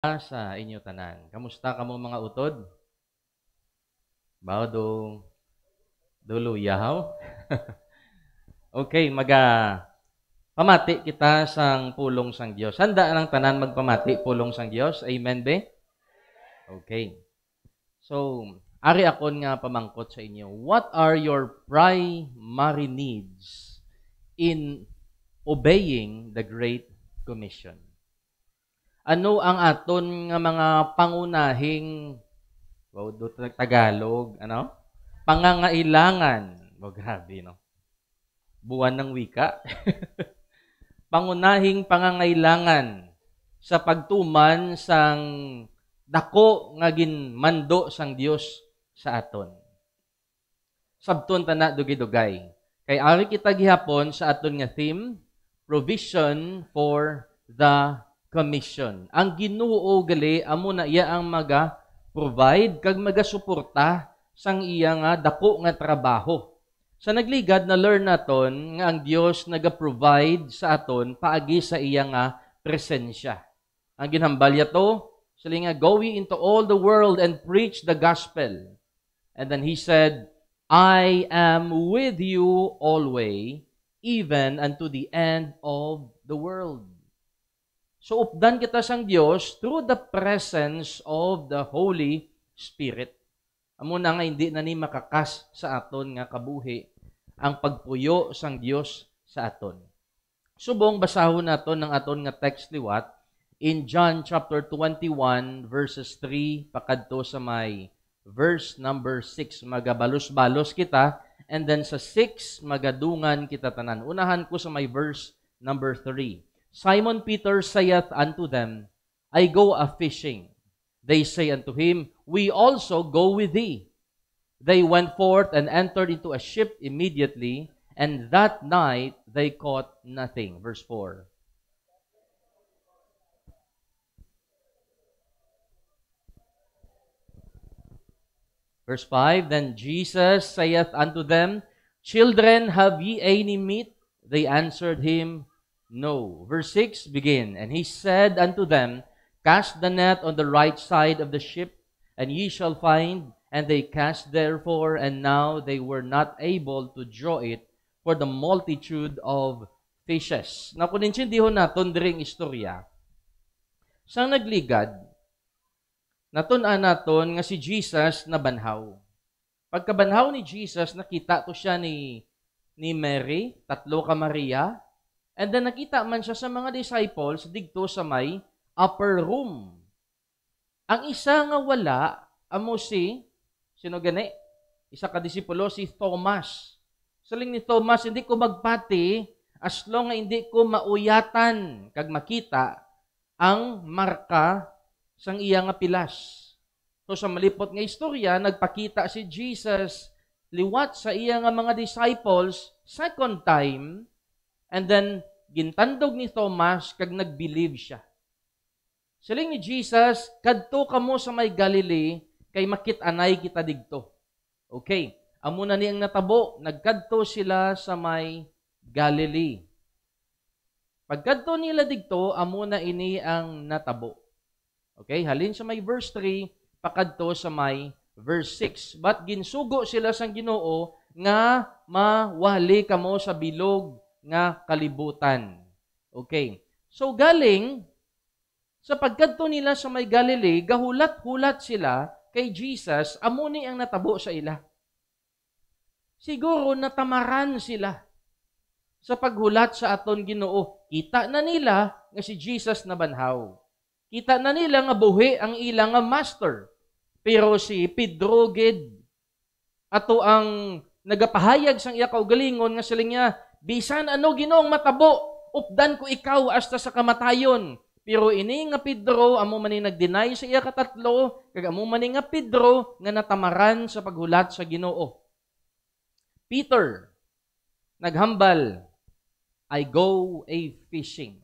Sa inyo tanan. Kamusta kamo mga utod? Bawdong duluyaw. Okay, pamati kita sang pulong sang Dios. Handa ang tanan magpamati pulong sang Dios. Amen be? Okay. So, ari akon nga pamangkot sa inyo. What are your primary needs in obeying the Great Commission? Ano ang aton nga mga pangunahing Tagalog, pangangailangan. Grabe, no? Buwan ng wika. Pangunahing pangangailangan sa pagtuman sang dako nga ginmando sang Dios sa aton. Sabton tana dugay-dugay. Kay ari kita gihapon sa aton nga theme, provision for the commission. Ang Ginoo gali amo na iya ang provide kag magasuporta sang iya nga dako nga trabaho. Sa nagligad na learn naton nga ang Dios naga-provide sa aton paagi sa iya nga presensya. Ang ginhambalya to, sila nga go ye into all the world and preach the gospel. And then he said, I am with you always, even unto the end of the world. So, updan kita sang Dios through the presence of the Holy Spirit. Amo na nga hindi na ni makakas sa aton nga kabuhi ang pagpuyo sang Dios sa aton. Subong basahon naton ng aton nga text liwat in John chapter 21 verses 3 pakadto sa may verse number 6. Magabalos-balos kita and then sa 6 magadungan kita tanan. Unahan ko sa may verse number 3. Simon Peter saith unto them, I go a-fishing. They say unto him, We also go with thee. They went forth and entered into a ship immediately, and that night they caught nothing. Verse 4. Verse 5, Then Jesus saith unto them, Children, have ye any meat? They answered him, No. Verse 6, begin. And he said unto them, Cast the net on the right side of the ship, and ye shall find. And they cast therefore, and now they were not able to draw it for the multitude of fishes. Na kung nintindihon naton diring istorya, sang nagligad, natun-an naton nga si Jesus na banhaw. Pagkabanhaw ni Jesus, nakita to siya ni Mary, tatlo ka Maria. And then nakita man siya sa mga disciples digto sa may upper room. Ang isa nga wala, amo sino gani? Isa ka disipulo, si Thomas. Saling ni Thomas, hindi ko magpati as long nga hindi ko mauyatan kag makita ang marka sang iya nga pilas. So sa malipot nga istorya, nagpakita si Jesus liwat sa iya nga mga disciples second time. And then, gintandog ni Thomas kag nag-believe siya. Siling ni Jesus, kadto kamo sa may Galilee, kay makit-anay kita digto. Okay, amo na niyang natabo, nagkadto sila sa may Galilee. Pagkadto nila digto, amo na ini ang natabo. Okay, halin sa may verse 3, pakadto sa may verse 6. But ginsugo sila sang Ginoo nga mawali kamo sa bilog nga kalibutan. Okay. So galing sa pagkadto nila sa may Galilee, gahulat-hulat sila kay Jesus, amo ni ang natabo sa ila. Siguro natamaran sila sa paghulat sa aton Ginoo. Kita na nila nga si Jesus na banhaw. Kita na nila nga buhi ang ilang nga master. Pero si Pedro gid ato ang nagapahayag sang iya kaugalingon nga sila niya, bisan ano Ginoong matabo, updan ko ikaw hasta sa kamatayon. Pero ini nga Pedro, amo man ni nag-deny sa iya katatlo, kag amo man ni nga Pedro nga natamaran sa paghulat sa Ginoo. Peter, naghambal, I go a-fishing.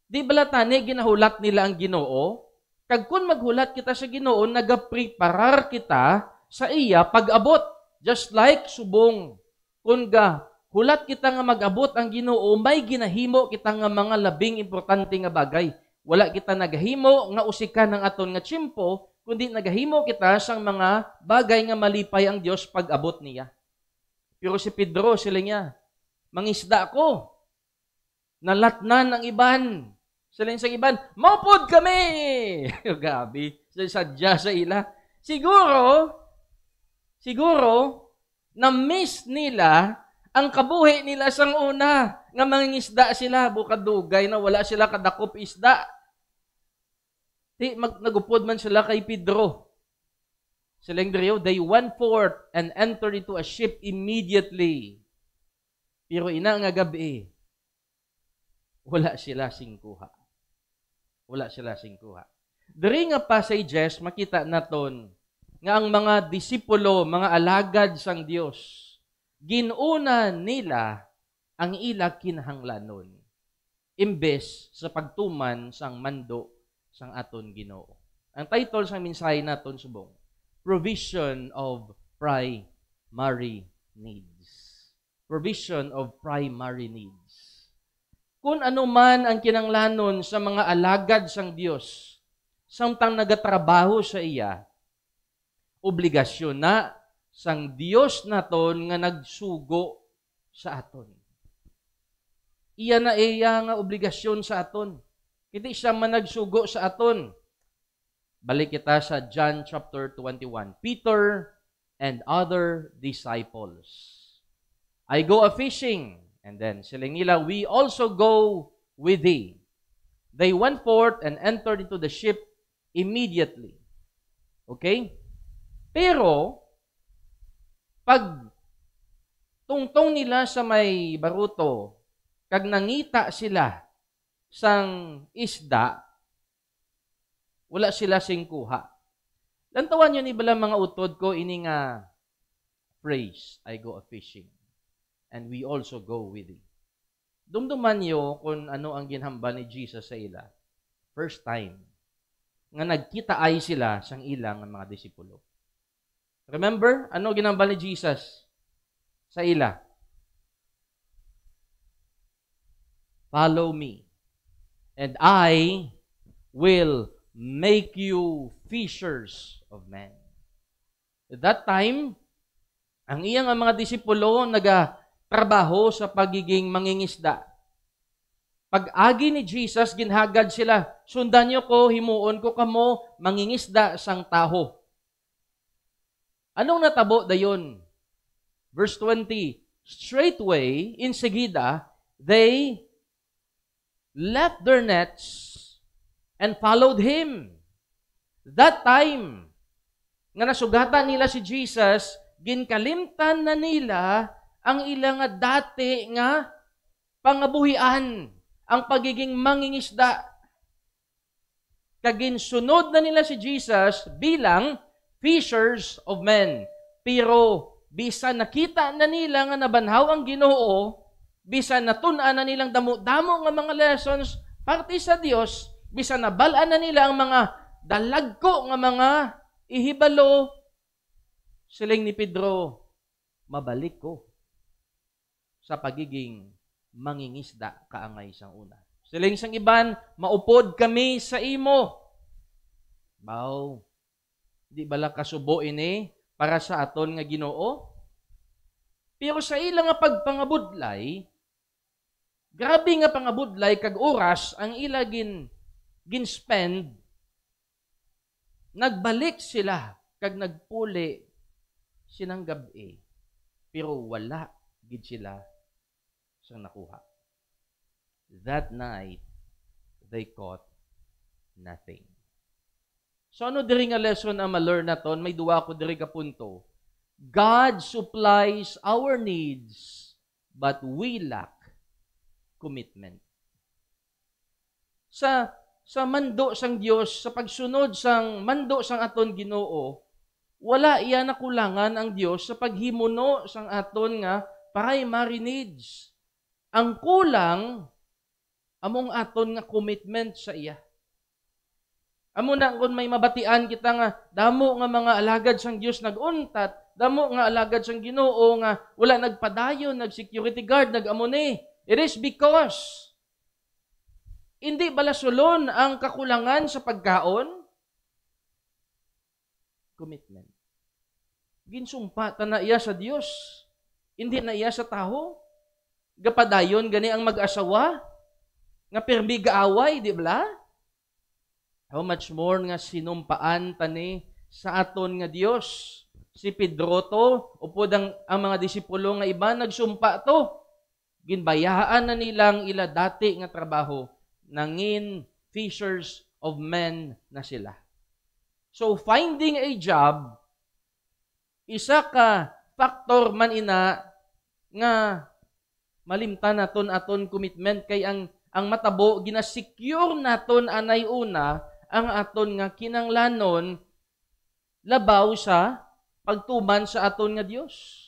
Di balatani ginahulat nila ang Ginoo, kag kun maghulat kita sa Ginoo, nagapreparar kita sa iya pag-abot. Just like subong, kun hulat kita nga mag-abot ang Ginoo, may ginahimo kita nga mga labing importante nga bagay. wala kita nagahimo nga usikan ng aton nga tiyempo, kundi nagahimo kita sang mga bagay nga malipay ang Dios pag-abot niya. Pero si Pedro, sila niya, mangisda ko. Nalatnan ang iban. Sila sa iban, maupod kami! Gabi, sadya sa ila. Siguro, na-miss nila ang kabuhi nila sang una. Nga mangingisda sila, bukadugay na wala sila kadakop isda. Nagupod man sila kay Pedro. Silang diriyo, they went forth and entered into a ship immediately. Pero ina nga gabi, wala sila singkuha. Diri nga passages, makita naton nga ang mga disipulo, mga alagad sang Dios, ginuna nila ang ila kinahanglanon imbes sa pagtuman sang mando sang aton Ginoo. Ang title sang mensahe naton subong, Provision of Primary Needs. Provision of primary needs. Kung ano man ang kinanglanon sa mga alagad sang Dios, samtang nagatrabaho sa iya, obligasyon na sang Dios naton nga nagsugo sa aton. Iya na iya nga obligasyon sa aton. Hindi siya man nagsugo sa aton. Balik kita sa John chapter 21. Peter and other disciples. I go a-fishing. And then, silang nila, we also go with thee. They went forth and entered into the ship immediately. Okay? Pero, pag tungtong nila sa may baruto, kag nangita sila sang isda, wala sila singkuha. Lantawan nyo ni bala mga utod ko, ini nga phrase, I go a-fishing. And we also go with thee. Dumduman nyo kung ano ang ginhamba ni Jesus sa ila. First time, nga nagkita ay sila sang ilang mga disipulo. Remember, ano ginhamba ni Jesus sa ila? Follow me, and I will make you fishers of men. At that time, ang iyang mga disipulo nagatrabaho sa pagiging mangingisda. Pag-agi ni Jesus, ginhagad sila, sundan niyo ko, himuon ko kamo, mangingisda sang taho. Anong natabo dayon? Verse 20, straightway, inseguida, they left their nets and followed Him. That time, nga nasugatan nila si Jesus, ginkalimtan na nila ang ilang dati nga pangabuhian, ang pagiging mangingisda. Kaginsunod na nila si Jesus bilang fishers of men. Pero bisan nakita na nila nga nabanhaw ang Ginoo, bisan natun-an na nilang damo-damo nga mga lessons parte sa Dios, bisan nabalaan na nila ang mga dalagko nga mga ihibalo, siling ni Pedro, mabalik ko sa pagiging mangingisda kaangay sang una. Siling sang iban, maupod kami sa imo. Baw, di bala kasubo ini para sa aton nga Ginoo? Pero sa ilang nga pagpangabudlay, grabe nga pangabudlay kag oras ang ila gin-spend, nagbalik sila kag nagpuli sinang gabi, pero wala gid sila sang nakuha. That night, they caught nothing. So ano diri nga lesson ang ma-learn naton? May duwa ko diri ka punto. God supplies our needs, but we lack commitment. Sa mando sang Dios, sa pagsunod sang mando sang aton Ginoo, wala iya nakulangan ang Dios sa paghimuno sang aton nga primary needs. Ang kulang among aton nga commitment sa iya. Amo na kung may mabatian kita nga damo nga mga alagad sang Dios naguntat, damo nga alagad sang Ginoo nga wala nagpadayon, nag-security guard, nag-amo ni. It is because Hindi balasulon ang kakulangan sa pagkaon? Commitment. Ginsumpa ta na iya sa Dios. Hindi na iya sa tao. Gapadayon gani ang mag-asawa nga permi gaaway, di ba? How much more nga sinumpaan tani sa aton nga Dios. Si Pedro to, upod ang mga disipulo nga iba nagsumpa to. Ginbayaan na nilang ila dati nga trabaho, nangin fishers of men na sila. So finding a job, isa ka factor man ina nga malimtan naton aton commitment kay ang matabo ginasecure naton anay una ang aton nga kinanglanon labaw sa pagtuman sa aton nga Dios.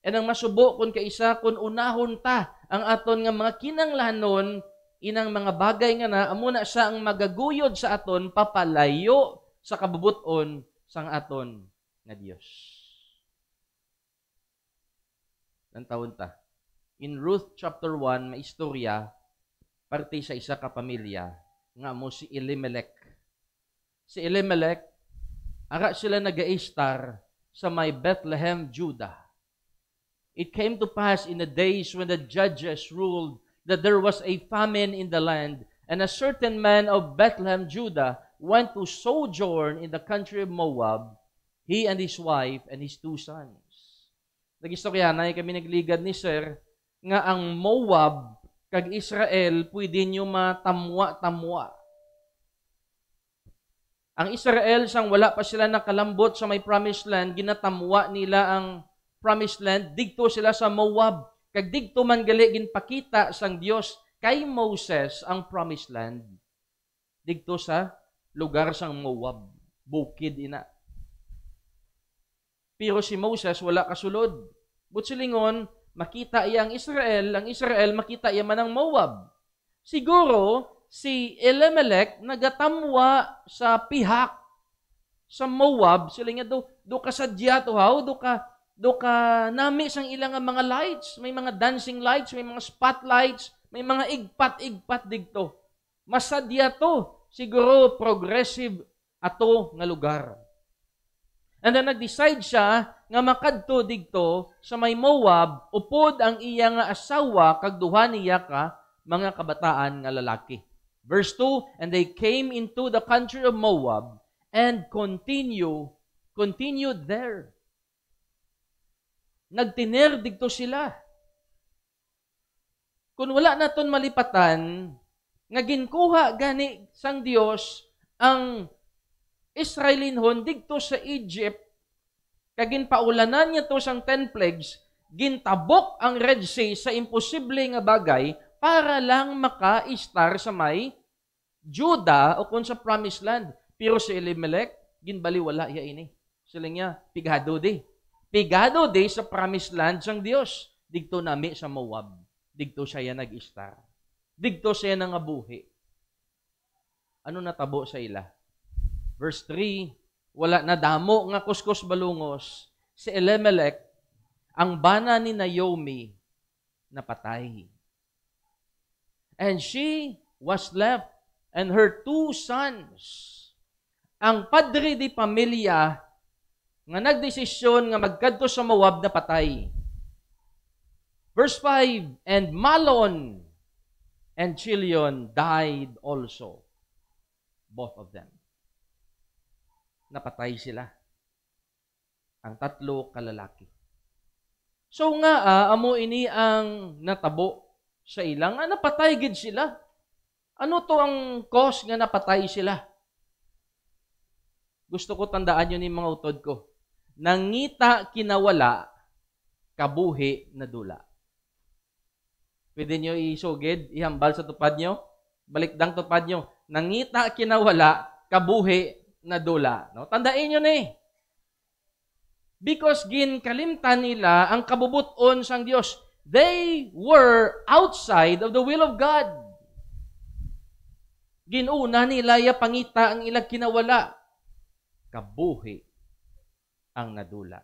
And ang masubo kun kaisa kun unahon ta ang aton nga mga kinanglanon inang mga bagay nga na amo na sa ang magaguyod sa aton papalayo sa kabubuton sang aton nga Dios. Nantawon ta. In Ruth chapter 1 may istorya parte sa isa ka pamilya nga amo si Elimelech. Si Elimelech ara sila nagaistar sa may Bethlehem, Judah. It came to pass in the days when the judges ruled that there was a famine in the land, and a certain man of Bethlehem, Judah, went to sojourn in the country of Moab, he and his wife and his 2 sons. Nagistoryanay kami nagligad ni Sir, nga ang Moab kag Israel pwede nyo matamwa-tamwa. Ang Israel, sang wala pa sila nakalambot sa may promised land, ginatamwa nila ang promised land, digto sila sa Moab. Kag digto man gali ginpakita sang Dios kay Moses ang promised land. Digto sa lugar sang Moab, bukid ina. Pero si Moses wala kasulod. Butsilingon, makita iya ang Israel makita iya man ang Moab. Siguro si Elimelech nagatamwa sa pihak sa Moab, sila nga do kasadya to how, do ka nami sang ilang mga lights, may mga dancing lights, may mga spotlights, may mga igpat digto. Masadya to, siguro progressive ato nga lugar. And then nag-decide siya nga makadto digto sa may Moab, upod ang iya nga asawa kag duha niya ka mga kabataan nga lalaki. Verse 2, and they came into the country of Moab and continued there. Nagtiner digto sila. Kung wala naton malipatan, nga ginkuha gani sang Dios ang Israelinhon digto sa Egypt, kagin paulanan niya to sang 10 plagues, gintabok ang Red Sea sa imposible nga bagay para lang maka-istar sa may Judah o kung sa promised land. Pero si Elimelech, ginbaliwala iya ini. Sila niya, pigado di sa promised land sang Dios. Digto nami sa Moab. Digto siya nag-istar. Digto siya nangabuhi. Ano natabo sa ila? Verse 3, wala na damo nga kuskus balungos. Si Elimelech, ang bana ni Naomi, napatay. And she was left, and her 2 sons. Ang padre di pamilya, nga nagdesisyon nga magkadto sa Moab na patay. Verse 5, and Mahlon and Chilion died also. Both of them. Napatay sila. Ang 3 kalalaki. So nga, amo ini ang natabo sa ilang, napatay gid sila. Ano to ang cause nga napatay sila? Gusto ko tandaan yun yung mga utod ko. Nangita kinawala, kabuhi na dula. Pwede nyo isugid, ihambal sa tupad nyo, balikdang tupad nyo. Nangita kinawala, kabuhi na dula. No? Tandaan nyo na eh. Because ginkalimtan nila ang kabubuton sang Dios. They were outside of the will of God. Ginuna nila ya pangita ang ilang kinawala. Kabuhi ang nadula.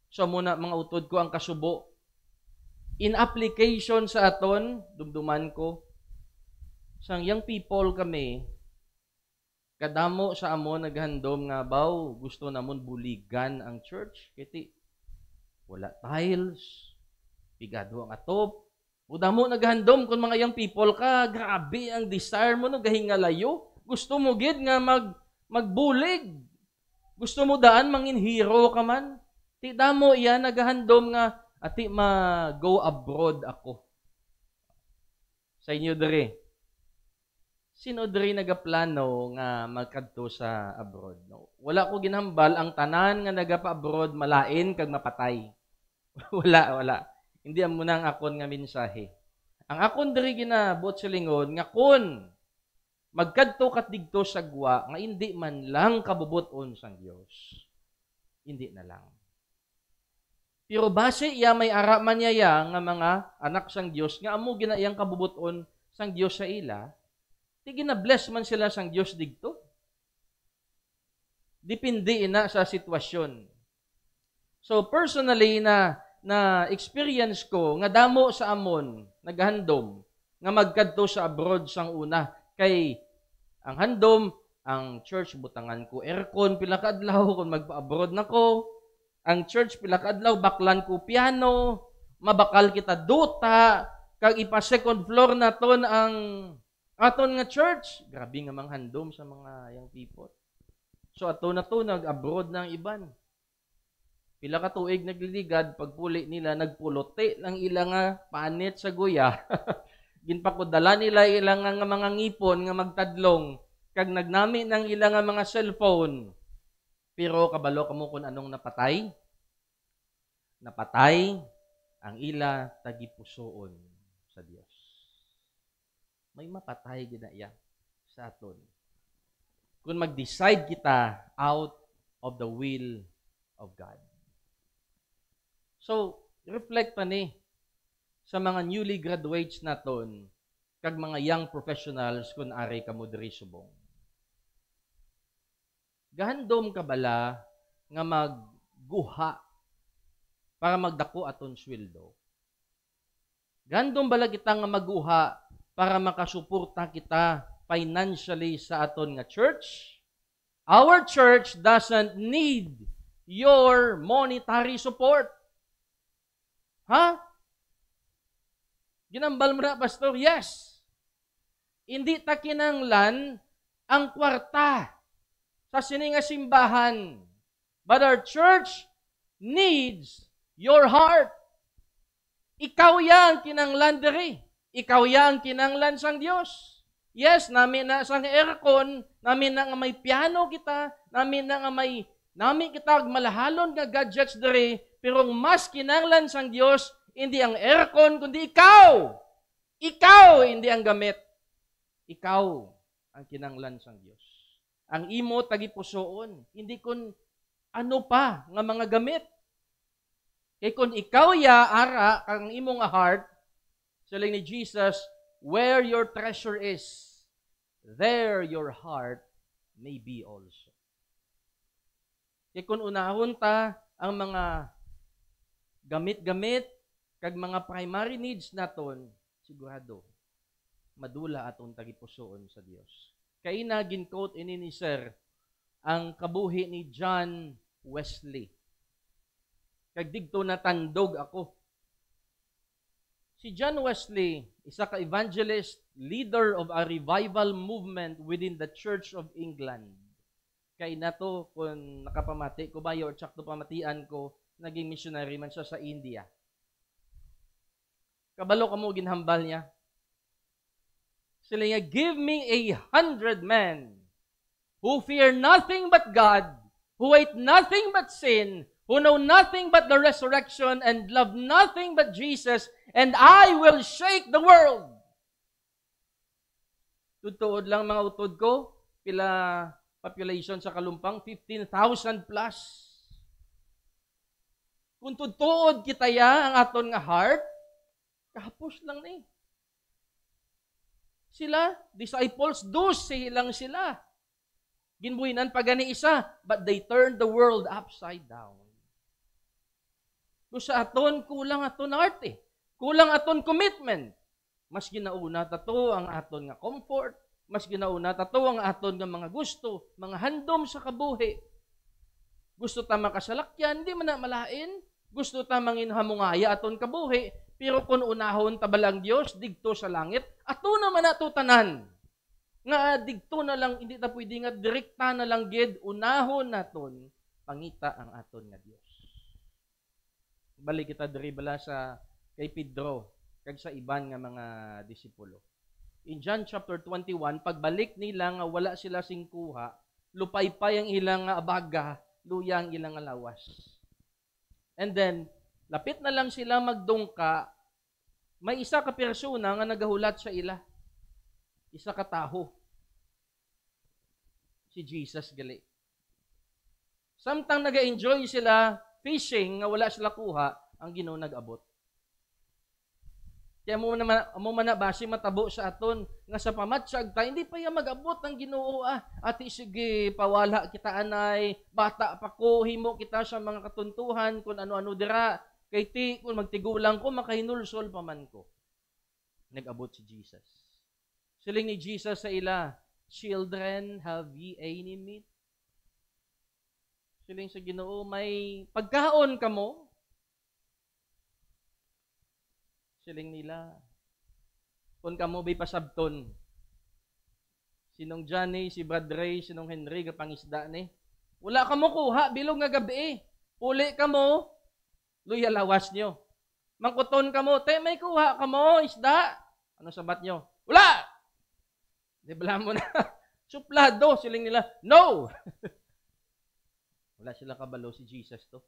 So muna mga utod ko ang kasubo. In application sa aton, dumduman ko, Sang young people kami, kadamo sa amon naghandom nga baw, gusto namon buligan ang church. Kiti, wala tiles, pigado ang atop. Udamo naghandom kung mga young people ka, grabe ang desire mo no gahingalayo. Gusto mo gid nga magbulig. Gusto mo daan mangin hero ka man. Ti damo iya naghandom nga ati ma-go abroad ako. Sa inyo diri. Sino diri nagaplano nga magkadto sa abroad? No? Wala ko ginhambal ang tanan nga nagapa-abroad malain kag mapatay. wala. Hindi mo na ang akon nga mensahe. Ang akon diri ginabuot sa lingon nga kun magkadto kat digto sa gwa nga hindi man lang kabubuton sang Dios. Hindi na lang. Pero base iya may ara man yaya nga mga anak sang Dios nga amo ginaiyang kabubuton sang Dios sa ila, di gina-bless man sila sang Dios digto. Depende ina sa sitwasyon. So personally na experience ko nga damo sa amon naghandom nga magkadto sa abroad sang una kay ang handom ang church butangan ko aircon pila ka adlaw kun magpa-abroad nako. Ang church pila ka adlaw baklan ko piano, mabakal kita duta kag ipa second floor naton ang aton nga church. Grabe nga manghandom sa mga young people. So ato na to nag-abroad ng iban. Pila ka tuig nagliligad, pagpuli nila, nagpulote lang ilang nga panit sa guya. Ginpakudala nila ilang nga mga ngipon nga magtadlong, kag nagnami ng ilang nga mga cellphone. Pero kabalo kamo kung anong napatay? Napatay ang ila tagipusoon sa Dios. May mapatay ginaya sa aton. Kung mag-decide kita out of the will of God. So, reflect pa ni sa mga newly graduates naton kag mga young professionals kung ari kamo diri subong. Gahandom ka bala nga magguha para magdako aton sweldo? Gahandom bala kita nga magguha para makasuporta kita financially sa aton nga church? Our church doesn't need your monetary support. Ha? Ginambal mo na, Pastor? Yes. Hindi ta kinanglan ang kwarta sa sininga simbahan. But our church needs your heart. Ikaw yang kinanglan diri. Ikaw yang kinanglan sang Dios. Yes, namin na sang aircon, namin na nga may piano kita, namin na nga namin kita malahalon nga gadgets diri, pero mas kinanglan sang Dios, hindi ang aircon, kundi ikaw. Ikaw, hindi ang gamit. Ikaw ang kinanglan sang Dios. Ang imo tagipusoon, hindi kun ano pa nga mga gamit. Kay kun ikaw ya ara kang imong heart, saling ni Jesus, where your treasure is, there your heart may be also. Kay kun unahon ta ang mga gamit-gamit kag mga primary needs naton, sigurado madula aton tagipusoon sa Dios. Kay na gin-quote ini ni Sir ang kabuhi ni John Wesley. Kag digto natandog ako. Si John Wesley, isa ka evangelist, leader of a revival movement within the Church of England. Kay nato kung nakapamati ko ba or tsakto pamatian ko, naging missionary man siya sa India. Kabalo ka mo ginhambal niya. Sila niya, give me 100 men who fear nothing but God, who hate nothing but sin, who know nothing but the resurrection and love nothing but Jesus, and I will shake the world. Tutuod lang mga utod ko, pila population sa Kalumpang, 15,000 plus. Kung tutuod kita ya ang aton nga heart, kahapos lang ni. Sila, disciples, 12 lang sila. Ginbuhinan pa gani isa, but they turned the world upside down. Kung sa aton, kulang aton heart eh. Kulang aton commitment. Mas ginauna tato ang aton nga comfort, mas ginauna tato ang aton nga mga gusto, mga handom sa kabuhi. Gusto ta makasalakyan, di man na malain. Gusto ta manginhamungaya aton kabuhi, pero kung unahon ta balang Dios digto sa langit, ato naman ato tanan. Nga digto na lang, hindi ta pwede nga direkta na lang gid unahon naton pangita ang aton nga Dios. Balik kita diri bala sa kay Pedro kag sa iban nga mga disipulo. In John chapter 21, pagbalik nila nga wala sila singkuha, lupaypay ang ilang abaga, luya ang ilang lawas. And then, lapit na lang sila magdungka, may isa ka persona nga nagahulat sa ila. Isa ka taho. Si Jesus gali. Samtang naga-enjoy sila fishing nga wala sila kuha, ang Ginoo nag-abot. Kaya mo man na base matabo sa aton nga sa pamatsyag ta hindi pa ya mag-abot ang Ginoo ati sige pawala kita anay bata pa ko himo kita sa mga katuntuhan kun ano-ano dira kay ti kun magtigulang ko makahinulsol pa man ko. Nag-abot si Jesus. Siling ni Jesus sa ila, "Children, have ye any meat?" Siling sa Ginoo, "May pagkaon kamo?" Siling nila, "Kung kamo ba'y pasabton." Sinong Johnny, si Brad Ray, sinong Henry, kapangisda ni. "Wala kamo kuha, bilog nga gabi. Puli kamo, luya lawas nyo. Mangkuton kamo, te may kuha kamo, isda." Ano sabat nyo? "Wala!" Di bala mo na, suplado, siling nila, "No!" Wala sila kabalo si Jesus to.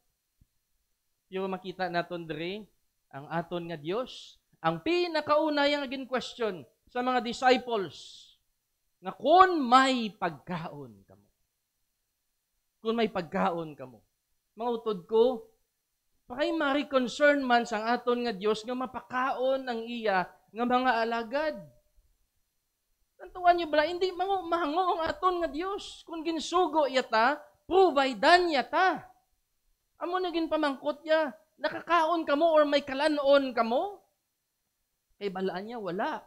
Yung makita naton diri, ang aton nga Dios, ang pinakaunayang agin question sa mga disciples, nga kung may pagkaon kamo. Kung may pagkaon kamo. Mga utod ko, pakay mari-concern man sang aton nga Dios nga mapakaon ang iya nga mga alagad. Tantuan niyo ba, hindi mahango ang aton nga Dios. Kung ginsugo yata, providean yata. Amo na gin pamangkot ya, nakakaon kamo or may kalanon kamo? Kay balaan niya, wala.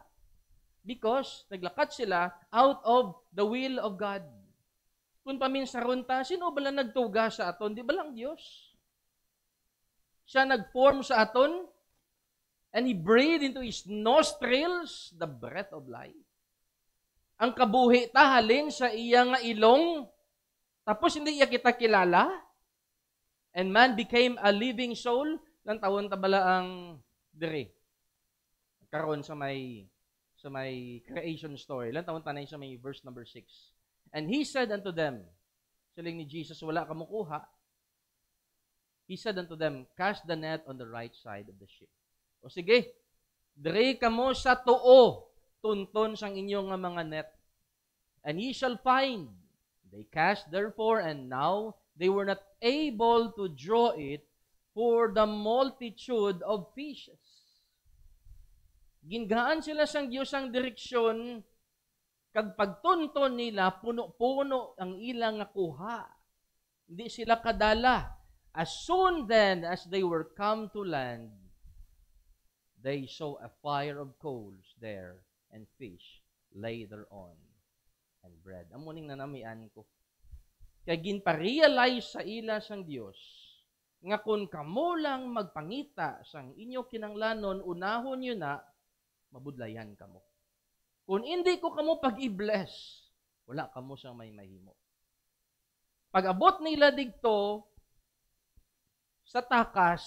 Because naglakat sila out of the will of God. Kung paminsaron ta, sino bala nagtuga sa aton? Di ba lang Diyos? Siya nag-form sa aton and He breathed into His nostrils the breath of life. Ang kabuhi ta halin sa iya nga ilong, tapos hindi iya kita kilala, and man became a living soul, lang tawon tabala ang dire. Karon sa may creation story, lang tawon tanay sa may verse number 6. And He said unto them, siling ni Jesus, wala ka mukuha. He said unto them, cast the net on the right side of the ship. O sige, dire kamo sa tuo, tunton sang inyong mga net. And ye shall find. They cast therefore, and now they were not able to draw it for the multitude of fishes. Gingaan sila sang Diyos ang direksyon, kag pagtunton nila, puno-puno ang ilang kuha. Hindi sila kadala. As soon then as they were come to land, they saw a fire of coals there, and fish lay thereon, and bread. Amuning nanamian ko. Kaya ginpa-realize sa ila sang Dios nga kung kamo lang magpangita sang inyo kinanglanon, unahon nyo na, mabudlayan kamo. Kung hindi ko kamo pag-i-bless, wala kamo sang may mahimo. Pag-abot nila digto sa takas,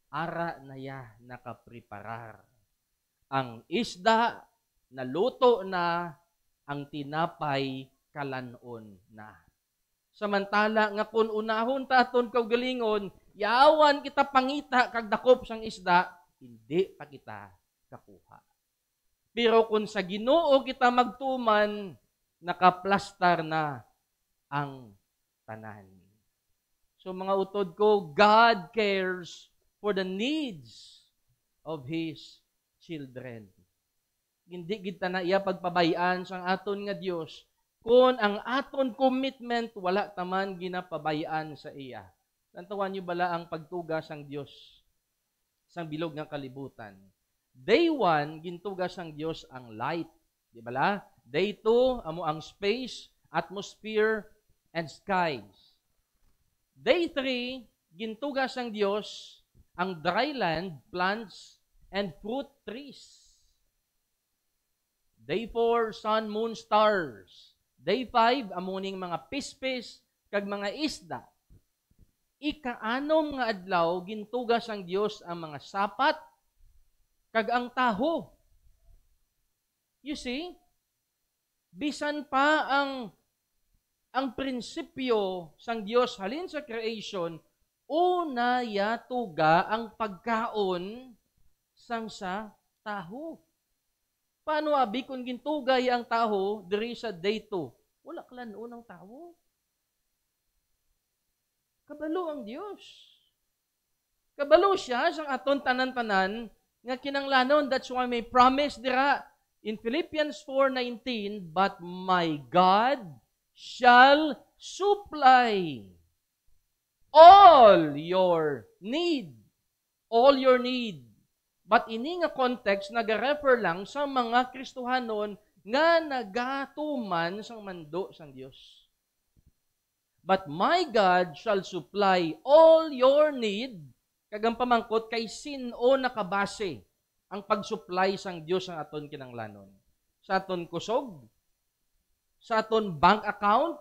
ara na ya nakapreparar. Ang isda naluto na, ang tinapay kalanon na. Samantala nga kung unahon taton kaugalingon, yawan kita pangita kag dakop sang isda, hindi pa kita kakuha. Pero kung sa Ginoo kita magtuman, nakaplastar na ang tanan. So mga utod ko, God cares for the needs of His children. Hindi kita na iya pagpabayaan sang aton nga Dios kung ang aton commitment wala taman ginapabayaan sa iya. Tantawan niyo bala ang pagtuga sang Dios sang bilog nga kalibutan. Day 1, gintugas ang Dios ang light. Di ba la? Day 2, amo ang space, atmosphere, and skies. Day 3, gintugas ang Dios ang dry land, plants, and fruit trees. Day 4, sun, moon, stars. Day 5, amuning mga pispis, kag mga isda. Ikaanom nga adlaw, gintugas ang Dios ang mga sapat, kag ang taho. You see? Bisan pa ang prinsipyo sang Dios halin sa creation, una yatuga ang pagkaon sang sa taho. Paano abi kung gintugay ang taho diri sa day 2? Wala klanon ang taho. Kabalo ang Dios. Kabalo siya sang aton tanan-tanan nga kinanglanon. That's why may promise dira in Philippians 4:19, but my God shall supply all your need. All your need. But ini nga context nag-refer lang sa mga Kristohanon nga nagatuman sang mando sang Dios. But my God shall supply all your need. Kagang pamangkot kay sino nakabase ang pag-supply sang Dios ang aton kinanglanon. Sa aton kusog, sa aton bank account,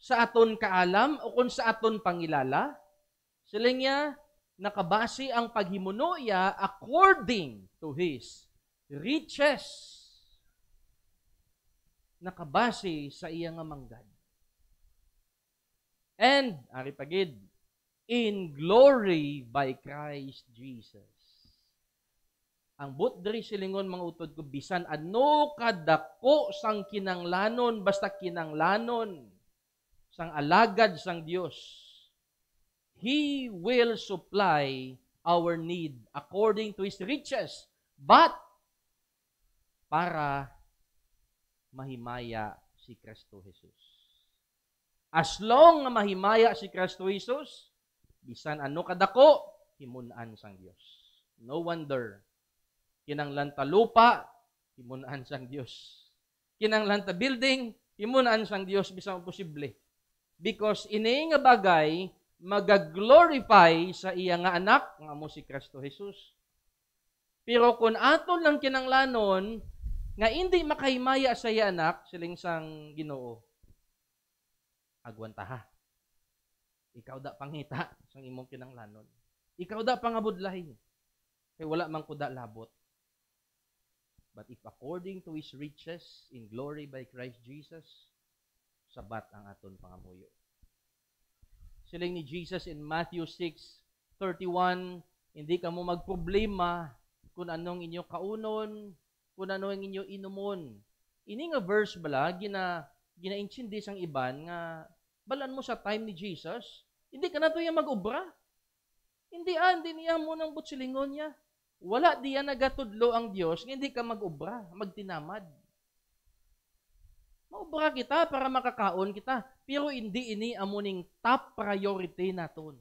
sa aton kaalam, o kung sa aton pangilala, sila niya nakabase ang paghimuno niya according to His riches. Nakabase sa iya nga manggad. And, ari pagid, in glory by Christ Jesus. Ang butdri silingon mga utod ko, bisan ano kadako sang kinanglanon, basta kinanglanon, sang alagad sang Dios, He will supply our need according to His riches. But, para mahimaya si Kristo Jesus. As long nga mahimaya si Kristo Jesus, bisan ano kadako, himunan sang Dios. No wonder, kinanglan ta lupa, himunan sang Dios. Kinanglan ta building, himunan sang Dios bisan posible. Because ini nga bagay magaglorify sa iya nga anak nga amo si Kristo Jesus. Pero kung aton lang kinanglanon nga hindi makahimaya sa iya anak, siling sang Ginoo, agwanta ha. Ikaw da pangita sang imong kinanglanon. Ikaw da pangabudlay. Kay wala man kuda labot. But if according to His riches in glory by Christ Jesus, sabat ang aton pangamuyo. Siling ni Jesus in Matthew 6:31, hindi ka mo magproblema kung anong inyo kaunon, kung anong inyo inumon. Ini nga verse bala, gina-intindi sang iban nga balan mo sa time ni Jesus, hindi ka na to yung mag-ubra. Hindi niya mo nang butsilingon niya. Wala diya nagatudlo ang Diyos, hindi ka mag-ubra, magtinamad. Maubra kita para makakaon kita, pero hindi ini amuning top priority naton.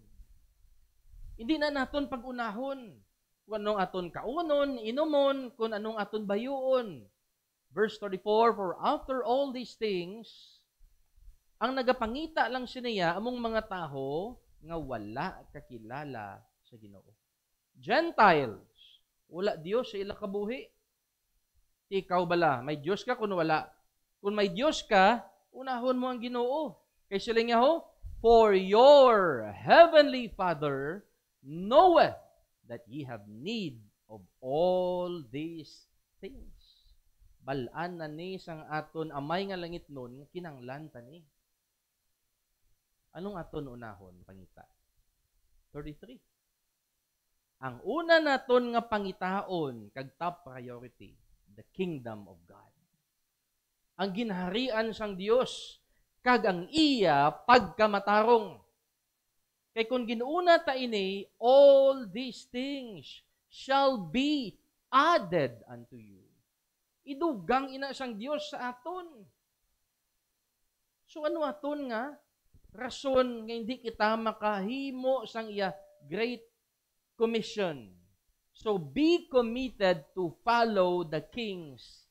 Hindi na naton pag-unahon. Kung anong aton kaunon, inumon, kung anong aton bayuon. Verse 34, for after all these things, ang nagapangita lang siya among mga taho nga wala kakilala sa Ginoo. Gentiles, wala Dios sa ila kabuhi. Ikaw bala, may Dios ka kung wala. Kung may Dios ka, unahon mo ang Ginoo. Kay sila nga ho, for your heavenly Father knoweth that ye have need of all these things. Balaan na ni sang aton amay nga langit nun, kinanglan ta ni. Anong aton unahon, pangita? 33. Ang una naton nga pangitaon, kag top priority, the kingdom of God. Ang ginharian sang Dios, kag ang iya pagkamatarong. Kay kung ginuuna ta ini, all these things shall be added unto you. Idugang ina sang Dios sa aton. So ano aton nga? Rason nga hindi kita makahimo sang iya Great Commission. So, be committed to follow the king's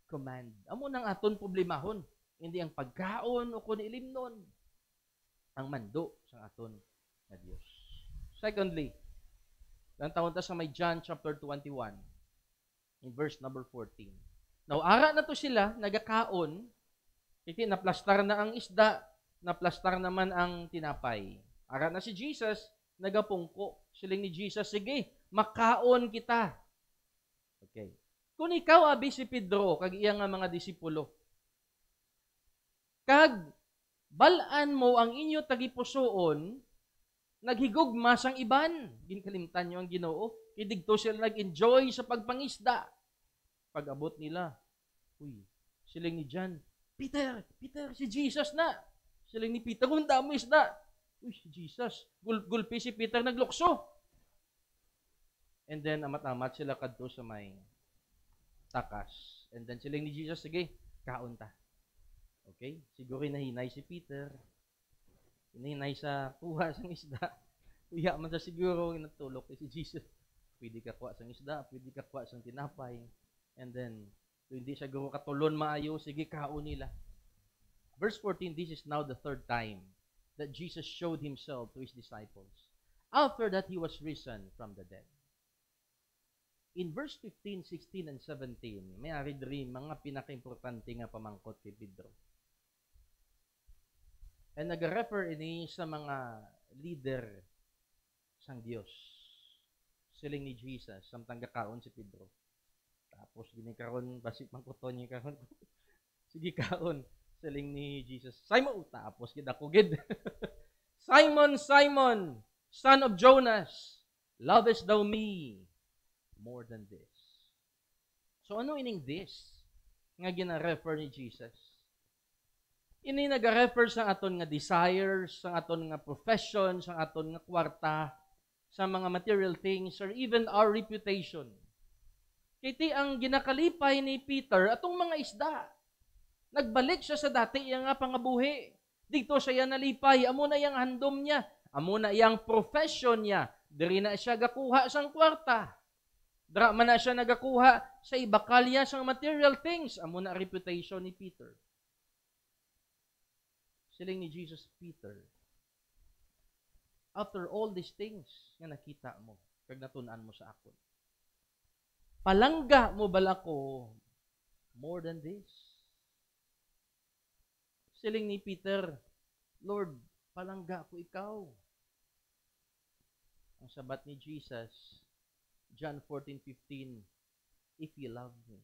command. Amo nang aton problemahon. Hindi ang pagkaon o kung ilimnon. Ang mando sa aton na Diyos. Secondly, lang taon ta sa may John chapter 21, in verse number 14. Now, ara na to sila, nagakaon, iti naplastar na ang isda, naplastar naman ang tinapay. Ara na si Jesus, nagapungko. Siling ni Jesus, sige, makaon kita. Okay. Kung ikaw, abi si Pedro, kag iya nga mga disipulo, kag balaan mo ang inyo tagipusoon, naghigugma sang iban. Ginkalimtan nyo ang Ginoo. Idigto sila nag-enjoy sa pagpangisda. Pag-abot nila, uy, siling ni John, Peter, si Jesus na. Siling ni Peter, kung damo isda. Uy, si Jesus. Gulpi si Peter, naglukso. And then, amat-amat sila kadto sa may takas. And then, siling ni Jesus, sige, kaon ta. Okay? Siguro hinahinay si Peter. Hinahinay sa kuha sang isda. Uya man sa siguro, natulog si Jesus. Pwede ka kuha sang isda, pwede ka kuha sang tinapay. And then, so hindi siya gawin katulon maayo, sige, kaon nila. Verse 14, this is now the third time that Jesus showed himself to his disciples. After that, he was risen from the dead. In verse 15, 16, and 17, may ari diri mga pinaka-importante nga pamangkot kay Pedro. And nag-refer ini sa mga leader sang Dios. Siling ni Jesus, samtang gakaon si Pedro. Tapos ginikaron basik mangkuton niya karon. Sige kaon, siling ni Jesus. Simon, tapos gidakugid. Simon, Simon, son of Jonas, lovest thou me more than this? So ano ining this nga gina-refer ni Jesus? Ini nag-refer sa aton nga desires, sa aton nga profession, sa aton nga kwarta, sa mga material things, or even our reputation. Kiti ang ginakalipay ni Peter atong mga isda. Nagbalik siya sa dati iya nga pangabuhi. Dito siya nalipay, amo na yang handom niya, amo na yang profession niya. Diri na siya gakuha sang kwarta. Dra man na siya nagakuha sa ibakalya sang material things, amo na reputation ni Peter. Siling ni Jesus, Peter, after all these things nga nakita mo, kag natun-an mo sa akon, palangga mo bala ko more than this? Siling ni Peter, Lord, palangga ko ikaw. Ang sabat ni Jesus, John 14:15, if you love me,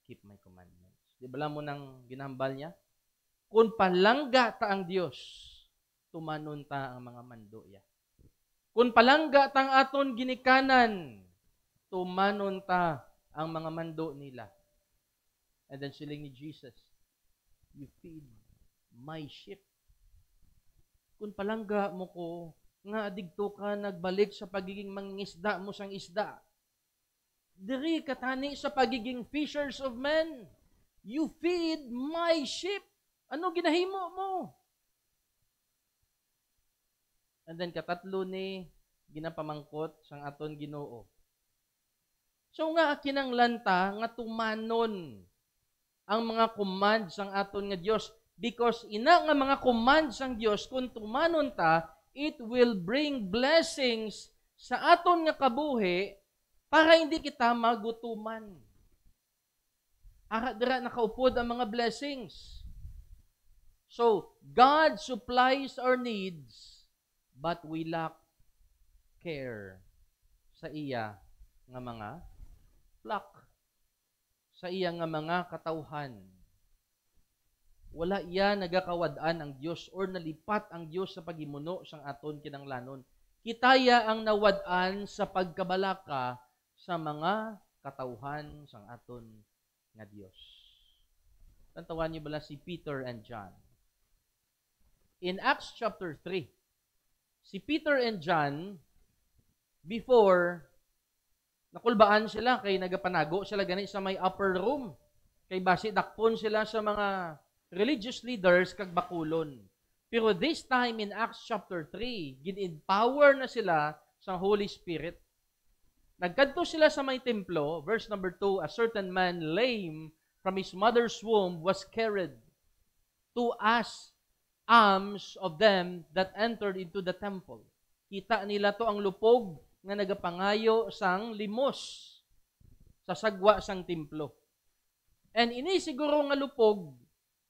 keep my commandments. Di ba mo nang ginambal niya? Kung palangga ta ang Dios, tumanon ta ang mga mando ya. Kung palangga tang aton ginikanan, tumanon ta ang mga mando nila. And then siling ni Jesus, you feed my sheep. Kung palangga mo ko, nga adigto ka nagbalik sa pagiging mangingisda mo sang isda. Diri katani sa pagiging fishers of men. You feed my sheep. Ano ginahimo mo? And then katatlo ni ginapamangkot sang aton Ginoo. So nga kinanglanta nga tumanon ang mga command sang aton nga Dios, because ina nga mga command sang Dios kung tumanon ta, it will bring blessings sa aton nga kabuhi para hindi kita magutuman. Ara dira nakaupod ang mga blessings. So, God supplies our needs, but we lack care sa iya nga mga flock, sa iya nga mga katawhan. Wala iya nagakawad-an ang Dios or nalipat ang Dios sa pagimuno sang aton kinanglanon. Kitaya ang nawad-an sa pagkabalaka sa mga katawhan sang aton nga Dios. Tantawan niyo bala si Peter and John. In Acts chapter 3, si Peter and John, before, nakulbaan sila kay nagapanago sila gani sa may upper room. Kay basi dakpon sila sa mga religious leaders kag bakulon. Pero this time in Acts chapter 3, gin-empower na sila sa Holy Spirit. Nagkadto sila sa may templo, verse number 2, a certain man lame from his mother's womb was carried to ask alms of them that entered into the temple. Kita nila to ang lupog nga nagapangayo sang limos sa sagwa sang templo. And ini siguro nga lupog,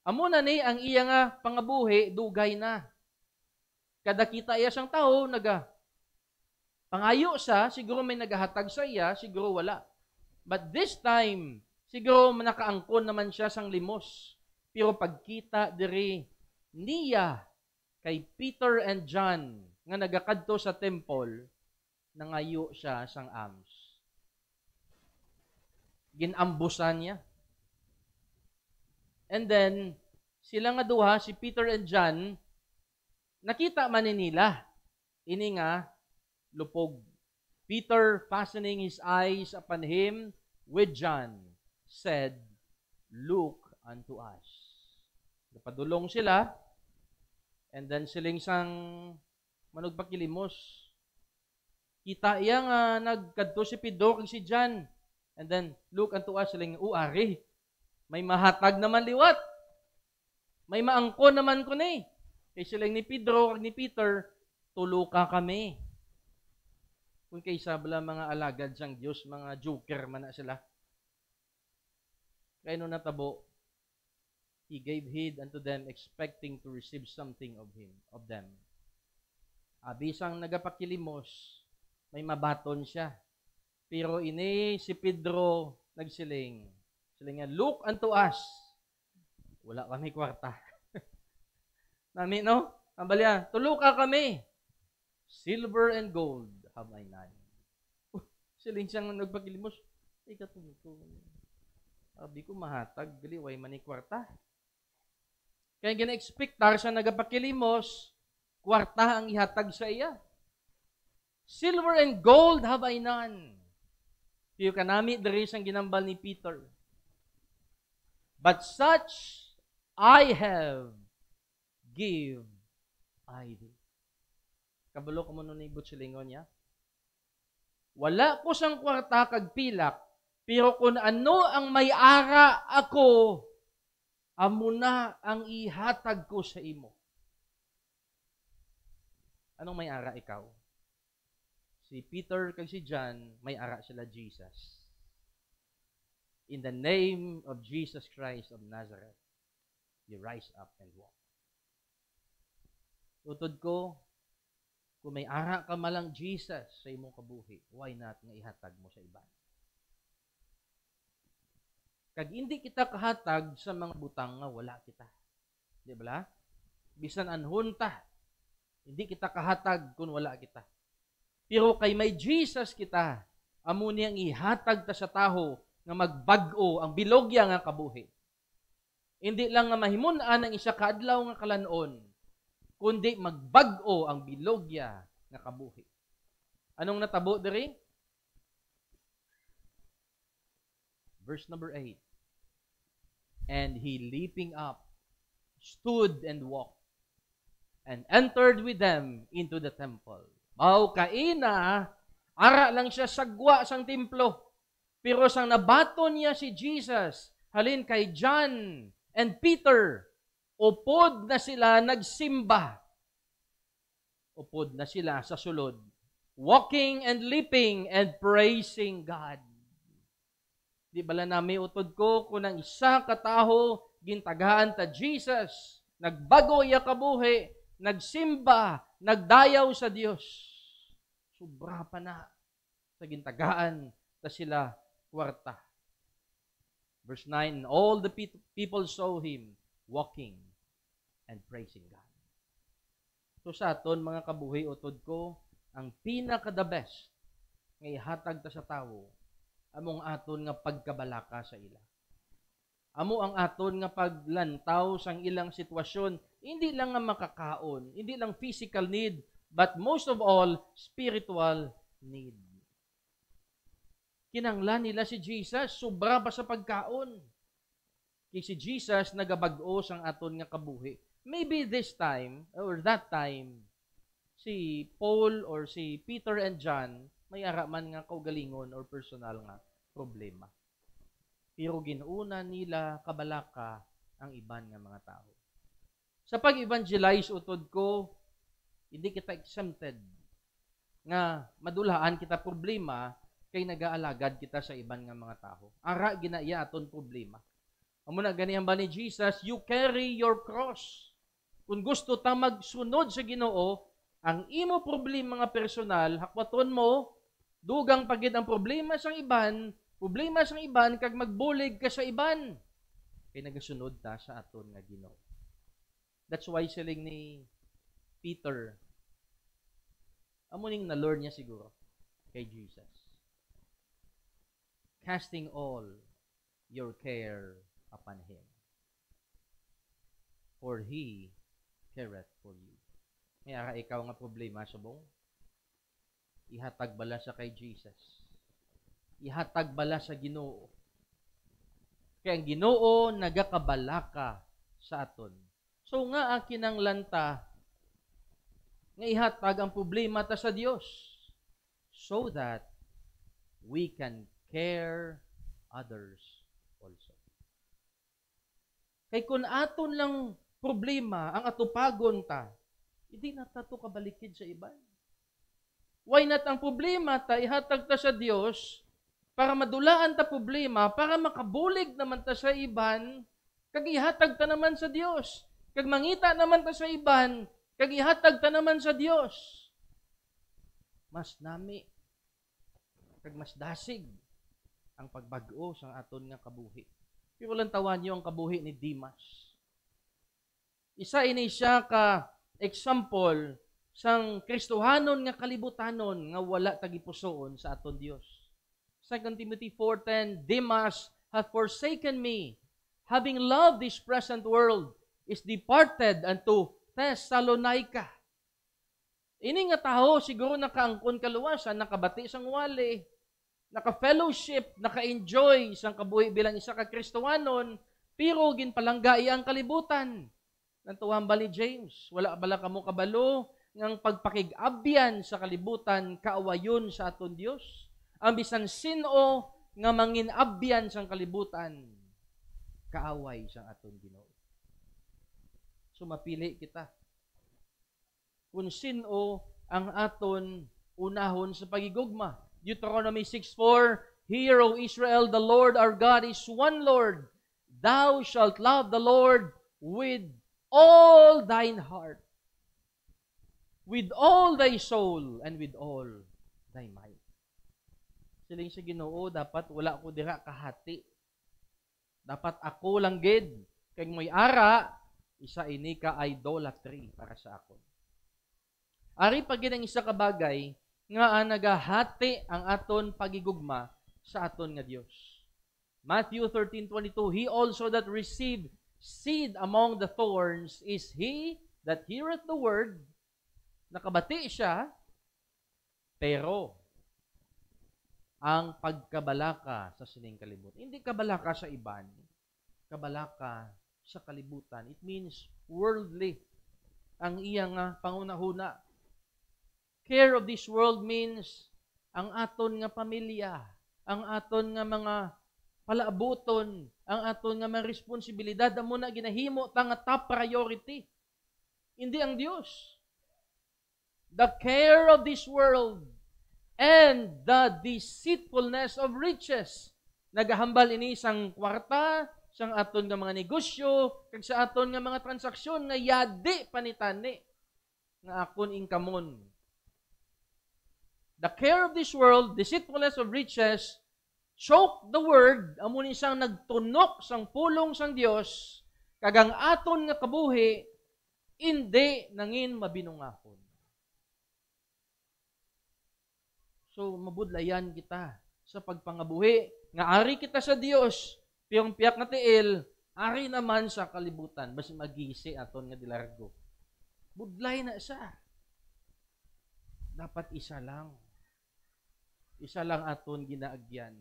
amo na ni ang iya nga pangabuhi, dugay na. Kada kita iya sang tao, pangayo sa, siguro may nagahatag sa iya, siguro wala. But this time, siguro nakaangkon naman siya sang limos. Pero pagkita diri niya kay Peter and John nga nagakadto sa temple, nangayo siya sang alms. Ginambusan niya. And then, sila nga duha, si Peter and John, nakita man nila, ini nga, lupog. Peter, fastening his eyes upon him with John, said, "Look unto us." Napadulong sila, and then siling sang manugpakilimos. Kita iya nga nagkadto si Pedro kag si John, and then, "Look unto us," siling, ari, may mahatag naman liwat. May maangkon naman ko ni. Kay siling ni Pedro kag ni Peter, "Tuluka kami." Kung kaysa bala mga alagad sang Diyos, mga joker man na sila. Kaya nung natabo, he gave heed unto them, expecting to receive something of them. Abisang nagapakilimos, may mabaton siya. Pero ini si Pedro nagsiling. Silingan, "Look unto us." Wala kami kwarta. Nami, no? Ang balya, "Tuluka kami. Silver and gold have I none." Siling siyang nagpakilimos. Ay, katulog. Sabi ko, mahatag. Gali, way mani kwarta. Kaya gina-expectar siya nagapakilimos, kwarta ang ihatag sa iya. "Silver and gold have I none." Piyo kanami, diri siyang ginambal ni Peter. "But such I have, give I thee." Kabalo ko mo nun ibut silingon niya. "Wala ko sang kwarta kag pilak, pero kung ano ang may-ara ako, amo na ang ihatag ko sa imo." Anong may-ara ikaw? Si Peter kag si John, may-ara sila Jesus. In the name of Jesus Christ of Nazareth, you rise up and walk. Utod ko, kung may ara ka malang Jesus sa imong kabuhi, why not nga ihatag mo sa iba? Kag hindi kita kahatag sa mga butang nga wala kita. Di ba? Bisan anhon ta, hindi kita kahatag kung wala kita. Pero kay may Jesus kita, amo niyang ihatag ta sa taho nga magbag-o ang bilogya nga kabuhi. Hindi lang nga mahimun-an ang isa kaadlaw nga kalanon, kundi magbag-o ang bilogya nga kabuhi. Anong natabo diri? Verse number 8. "And he leaping up, stood and walked, and entered with them into the temple." Mao kaina, ara lang siya sagwa sang templo. Pero sang nabaton niya si Jesus, halin kay John and Peter, upod na sila nagsimba. Upod na sila sa sulod, walking and leaping and praising God. Di bala nami utod ko kung ang isa kataho gintagaan ta Jesus, nagbago iya kabuhi, nagsimba, nagdayaw sa Dios. Sobra pa na sa gintagaan ta sila kwarta. Verse 9, "All the people saw him walking and praising God." So sa aton mga kabuhi utod ko, ang pinaka-the best nga ihatag ta sa tawo, among aton nga pagkabalaka sa ila. Amo ang aton nga paglantaw sang ilang sitwasyon, hindi lang nga makakaon, hindi lang physical need, but most of all, spiritual need. Kinanglan nila si Jesus, sobra pa sa pagkaon. Kay si Jesus nagabag-o sang aton nga kabuhi. Maybe this time, or that time, si Paul or si Peter and John, may ara man nga kaugalingon or personal nga problema. Pero ginuuna nila kabalaka ang iban nga mga tao. Sa pag-evangelize utod ko, hindi kita exempted nga madulahan kita problema kay nagaalagad kita sa iban nga mga tao. Ara ginaya aton problema. Amo na ganiyan ba ni Jesus, you carry your cross. Kung gusto ta magsunod sa Ginoo, ang imo problema nga personal, hakwaton mo, dugang pagid ang problema sang iban kag magbulig ka sa iban. Kay nagasunod ta sa aton nga Ginoo. That's why siling ni Peter, amo ning na-learn niya siguro kay Jesus. Casting all your care upon Him, for He careth for you. May ara ikaw nga problema subong, ihatag bala sa kay Jesus. Ihatag bala sa Ginoo. Kaya ang Ginoo nagakabalaka sa aton. So nga ang kinanglanta nga ihatag ang problema ta sa Dios so that we can care others also. Kay kun aton lang problema ang atupagon ta, hindi na tato kabalikid sa iban. Why not ang problema ta ihatag ta sa Dios para madulaan ta problema, para makabulig naman ta sa iban, kag ihatag ta naman sa Dios. Kag mangita naman ta sa iban, kag ihatag ta naman sa Dios. Mas nami, kag mas dasig ang pagbag-o sang aton nga kabuhi. Pero lang tawan niyo ang kabuhi ni Dimas. Isa ini siya ka example sang Kristohanon nga kalibutanon nga wala tagipusoon sa aton Dios. 2 Timothy 4:10, Demas hath forsaken me, having loved this present world, is departed unto Thessalonica. Ini nga taho siguro nakaangkon kaluwasan, nakabati sang wali, naka-fellowship, naka-enjoy sang kabuhi bilang isa ka Kristohanon, pero ginpalangga iya ang kalibutan. Nantuhan ba ni James? Wala bala kamo kabalo ngang pagpakig-abyan sa kalibutan kaawayon sa aton Dios? Ang bisan sino nga mangin-abyan sang kalibutan kaaway sang aton Ginoo. So mapili kita. Kung sino ang aton unahon sa pagigugma. Deuteronomy 6:4, Hear, O Israel, the Lord our God is one Lord. Thou shalt love the Lord with all thine heart, with all thy soul, and with all thy might. Siling sa Ginoo, dapat wala ko dira kahati. Dapat ako lang gid. Kay mo'y ara, isa ini ka idolatry para sa akon. Ari pag ang isa ka bagay nga nagahati ang aton pagigugma sa aton nga Dios. Matthew 13:22, He also that received seed among the thorns is he that heareth the word, nakabati siya, pero ang pagkabalaka sa sining kalibutan. Hindi kabalaka sa iban, kabalaka sa kalibutan. It means worldly ang iyang pangunahuna. Care of this world means ang aton nga pamilya, ang aton nga mga palaabuton, ang aton nga mga responsibilidad amo na ginahimo ta nga top priority. Hindi ang Dios. The care of this world and the deceitfulness of riches. Nagahambal ini sang kwarta, sang aton nga mga negosyo, kag sa aton nga mga transaksyon nga yadi panitani nga akon inkamon. The care of this world, deceitfulness of riches, choke the word, amo ni sang nagtunok sang pulong sang Dios, kag ang aton nga kabuhi indi nangin mabinungahon. So mabudlayan kita sa pagpangabuhi nga ari kita sa Dios, piyong piyak nga tiil, ari naman sa kalibutan, basi magisi aton nga dilargo. Budlay na siya. Dapat isa lang. Isa lang aton ginaagyan.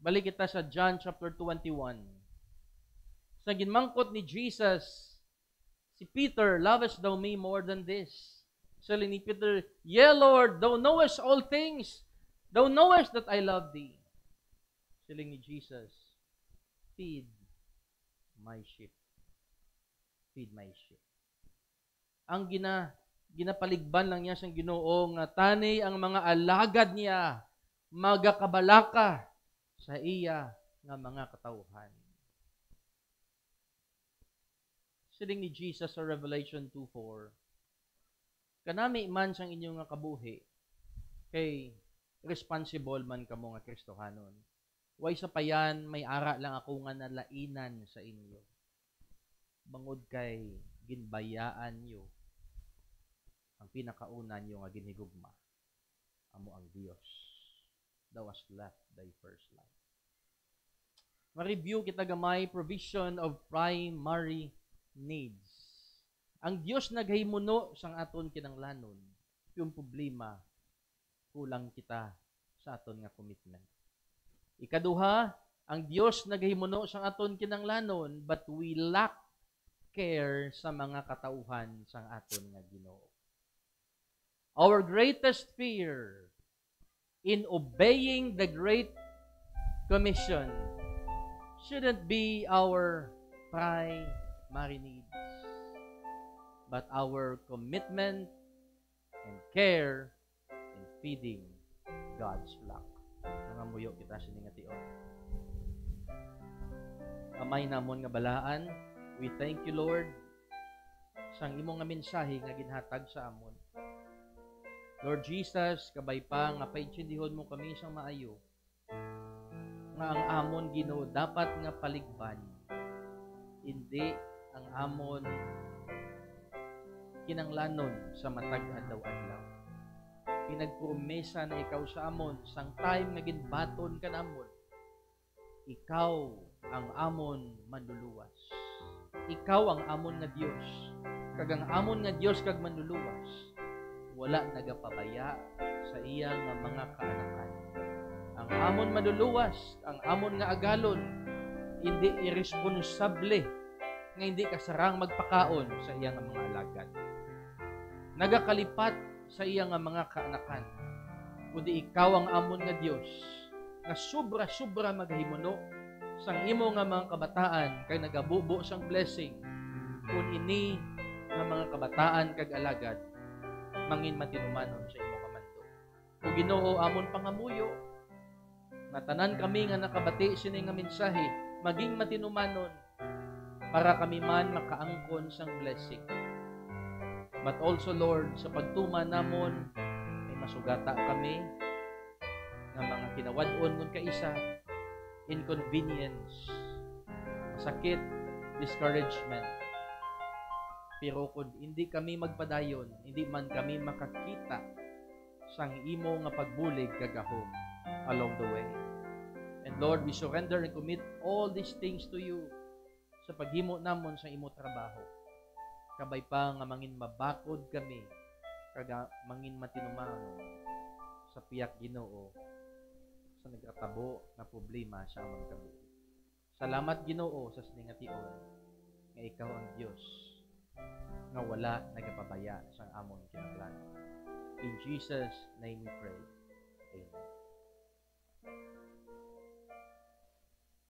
Balik kita sa John chapter 21. Sa ginmangkot ni Jesus, si Peter, lovest thou me more than this? Sabi ni Peter, "Yeah, Lord, thou knowest all things. Thou knowest that I love thee." Sabi ni Jesus, "Feed my sheep. Feed my sheep." Ang ginapaligban lang niya siyang Ginoo nga tani ang mga alagad niya magakabalaka sa iya nga mga katawhan. Siling ni Jesus sa Revelation 2:4, "Kanami man sang inyong nga kabuhi, kay responsible man kamo nga Kristohanon. Way sa payan, may ara lang ako nga nalainan sa inyo. Bangod kay ginbayaan nyo ang pinakauna nyo nga ginhigugma, amo ang Dios. Thou hast left thy first love." Ma-review kita gamay provision of primary needs. Ang Dios naghimuno sang aton kinanglanon. Yung problema, kulang kita sa aton nga commitment. Ikaduha, ang Dios naghimuno sang aton kinanglanon, but we lack care sa mga katauhan sang aton nga Ginoo. Our greatest fear in obeying the Great Commission shouldn't be our primary needs, but our commitment and care in feeding God's flock. Mga muyo kita siningation. Amay namon nga balaan, we thank you, Lord, sang imong nga mensahe nga ginhatag sa amon. Lord Jesus, kabay pa nga paitsindihon mo kami sang maayo, nga ang amon Ginoo dapat nga paligban, hindi ang amon kinanglanon sa matag adlaw-adlaw. Pinagpromesa na ikaw sa amon sang time nga ginbaton ka namon, ikaw ang amon manluluwas. Ikaw ang amon nga Dios. Kag ang amon nga Dios kag manluluwas, wala nagapabaya sa iya nga mga kaanakan. Ang amon manluluwas, ang amon nga agalon, hindi irresponsable nga hindi kasarang magpakaon sa iya nga mga alagad. Nagakalipat sa iya nga mga kaanakan, kundi ikaw ang amon nga Dios nga sobra-sobra maghimuno sang imo nga mga kabataan kay nagabubo sang blessing kun ini nga mga kabataan kag alagad mangin matinumanon sa imo kamando. O Ginoo, amon pangamuyo nga tanan kami nga nakabati sini nga mensahe maging matinumanon para kami man makaangkon sang blessing. But also, Lord, sa pagtuma namon ay masugata kami nga mga kinawad-on ngun kaisa, inconvenience, masakit, discouragement. Pero kung hindi kami magpadayon, hindi man kami makakita sang imo nga pagbulig kagahom along the way. And Lord, we surrender and commit all these things to you sa paghimo namon sa imo trabaho. Kabay pa nga mangin mabakod kami, kaga mangin matinumanon sa piyak Ginoo sa nagkatabo na problema sa among kabuhi. Salamat Ginoo sa siningation nga ikaw ang Dios nga wala nagapabaya sa amon kinahanglan. In Jesus' name we pray. Amen.